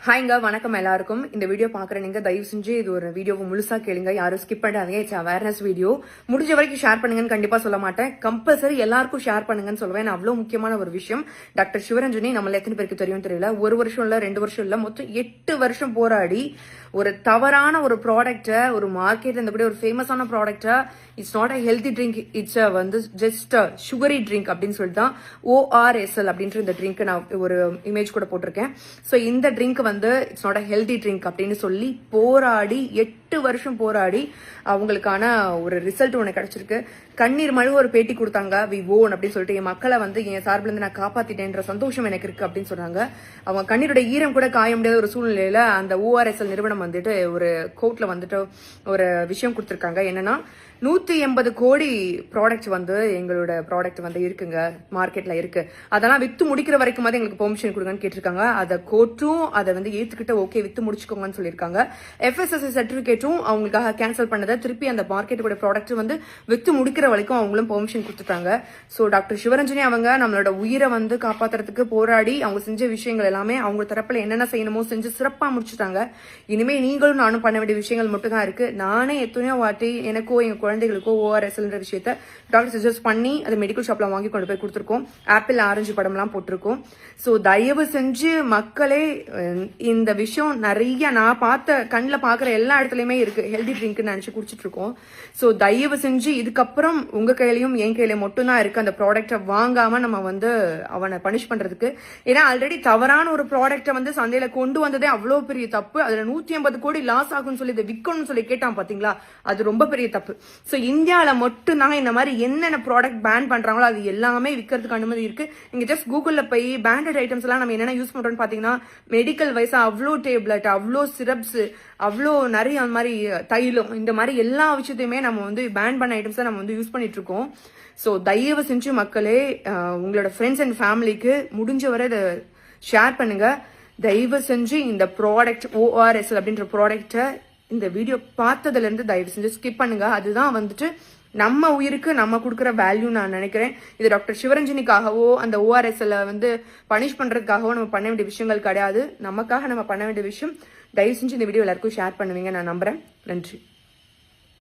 ஹாய்ங்க, வணக்கம் எல்லாருக்கும். இந்த வீடியோ பாக்குற நீங்க தயவு செஞ்சு இது ஒரு வீடியோவை முழுசா கேளுங்க. யாரும் ஸ்கிப் பண்ணாதீங்க. It's awareness video. முடிஞ்ச வரைக்கும் ஷேர் பண்ணுங்கன்னு கண்டிப்பா சொல்ல மாட்டேன். கம்பல்சரி எல்லாருக்கும் ஷேர் பண்ணுங்கன்னு சொல்லுவேன். அவ்வளவு முக்கியமான ஒரு விஷயம். டாக்டர் சிவரஞ்சனி நம்மள எத்தனை பேருக்கு தெரியும் தெரியல. 1 வருஷம் இல்ல, 2 வருஷம் இல்ல, மொத்தம் 8 வருஷம் போராடி ஒரு தவறான ஒரு ப்ராடக்ட்டை, ஒரு மார்க்கெட்ல இந்த கூட ஒரு ஃபேமஸான ப்ராடக்ட்டை, it's not a healthy drink, it's வந்து ஜஸ்ட் சுகரி ட்ரிங்க் அப்படின்னு சொல்லிட்டு தான் ORSL அப்படின்ற இந்த ட்ரிங்க் நான் ஒரு இமேஜ் கூட போட்டிருக்கேன். ஸோ இந்த ட்ரிங்க் வந்து it's not a healthy drink அப்படின்னு சொல்லி போராடி 8 வருஷம் போராடி அவங்களுக்கான ஒரு ரிசல்ட் ஒன்று கிடைச்சிருக்கு. கண்ணீர் மழை ஒரு பேட்டி கொடுத்தாங்க. வி ஓன் அப்படின்னு சொல்லிட்டு என் மக்களை வந்து என் சார்பில் இருந்து நான் காப்பாத்திட்டேன்ற சந்தோஷம் எனக்கு இருக்கு அப்படின்னு சொன்னாங்க. அவங்க கண்ணீரோட ஈரம் கூட காய முடியாத ஒரு சூழ்நிலையில அந்த ORSL நிறுவனம் வந்துட்டு ஒரு கோர்ட்ல வந்துட்டு ஒரு விஷயம் கொடுத்திருக்காங்க. என்னன்னா 180 கோடி ப்ராடக்ட் வந்து எங்களோட ப்ராடக்ட் வந்து இருக்குங்க, மார்க்கெட்ல இருக்கு. அதெல்லாம் வித்து முடிக்கிற வரைக்கும் வந்து எங்களுக்கு பெர்மிஷன் கொடுங்கன்னு கேட்டிருக்காங்க. அதை கோர்ட்டும் அதை வந்து ஏத்துக்கிட்ட ஓகே வித்து முடிச்சுக்கோங்கன்னு சொல்லியிருக்காங்க. FSSAI சர்டிபிகேட்டும் அவங்களுக்காக கேன்சல் பண்ணதை திருப்பி அந்த மார்க்கெட்டோட ப்ராடக்ட் வந்து வித்து முடிக்கிற வரைக்கும் அவங்களும் பெர்மிஷன் கொடுத்துட்டாங்க. ஸோ டாக்டர் சிவரஞ்சனி அவங்க நம்மளோட உயிரை வந்து காப்பாத்துறதுக்கு போராடி அவங்க செஞ்ச விஷயங்கள் எல்லாமே அவங்க தரப்புல என்னென்ன செய்யணுமோ செஞ்சு சிறப்பா முடிச்சுட்டாங்க. இனிமே நீங்களும் நானும் பண்ண வேண்டிய விஷயங்கள் மட்டும் தான் இருக்கு. நானே எத்தனையோ வாட்டி எனக்கோ எங்க குழந்தைகளுக்கோ ORSLன்ற விஷயத்த டாக்டர் சஜஸ்ட் பண்ணி அதை மெடிக்கல் ஷாப்ல வாங்கி கொண்டு போய் கொடுத்துருக்கோம். ஆப்பிள் ஆரஞ்சு படம்லாம் போட்டிருக்கோம். ஸோ தயவு செஞ்சு மக்களே, இந்த விஷயம் நிறைய நான் பார்த்த கண்ணில் பார்க்குற எல்லா இடத்துலையுமே இருக்கு. ஹெல்தி ட்ரிங்க்னு நினைச்சு குடிச்சிட்டு இருக்கோம். ஸோ தயவு செஞ்சு இதுக்கப்புறம் உங்க கையிலையும் என் கையில மட்டும் தான் இருக்கு அந்த ப்ராடக்டை வாங்காம நம்ம வந்து அவனை பனிஷ் பண்றதுக்கு. ஏன்னா ஆல்ரெடி தவறான ஒரு ப்ராடக்டை வந்து சந்தையில கொண்டு வந்ததே அவ்வளோ பெரிய தப்பு. அதுல 180 கோடி லாஸ் ஆகும்னு சொல்லி இதை விற்கணும்னு சொல்லி கேட்டான் பாத்தீங்களா, அது ரொம்ப பெரிய தப்பு. ஸோ இந்தியாவில் மட்டும் தான் இந்த மாதிரி என்னென்ன ப்ராடக்ட் பேன் பண்றாங்களோ அது எல்லாமே விற்கிறதுக்கு அனுமதி இருக்கு. நீங்க ஜஸ்ட் கூகுள்ல போய் பிராண்டட் ஐட்டம்ஸ் எல்லாம் நம்ம என்னென்ன யூஸ் பண்றோம்னு பாத்தீங்கன்னா மெடிக்கல் வைஸா அவ்வளோ டேப்லெட், அவ்வளோ சிரப்ஸ், அவ்வளோ நிறைய அந்த மாதிரி தைலம், இந்த மாதிரி எல்லா விஷயத்தையுமே நம்ம வந்து பேன் பண்ண ஐட்டம்ஸ் நம்ம வந்து யூஸ் பண்ணிட்டு இருக்கோம். ஸோ தயவு செஞ்சு மக்களே, உங்களோட ஃப்ரெண்ட்ஸ் அண்ட் ஃபேமிலிக்கு முடிஞ்ச வரை இதை ஷேர் பண்ணுங்க. தயவு செஞ்சு இந்த ப்ராடக்ட் ORSL அப்படின்ற ப்ராடக்டை இந்த வீடியோ பார்த்ததுல இருந்து தயவு செஞ்சு ஸ்கிப் பண்ணுங்க. அதுதான் வந்துட்டு நம்ம உயிருக்கு நம்ம கொடுக்குற வேல்யூ நான் நினைக்கிறேன். இது டாக்டர் சிவரஞ்சனிக்காகவோ அந்த ORSL வந்து பனிஷ் பண்றதுக்காகவோ நம்ம பண்ண வேண்டிய விஷயங்கள் கிடையாது. நமக்காக நம்ம பண்ண வேண்டிய விஷயம். தயவு செஞ்சு இந்த வீடியோ எல்லாருக்கும் ஷேர் பண்ணுவீங்க நான் நம்புறேன். நன்றி.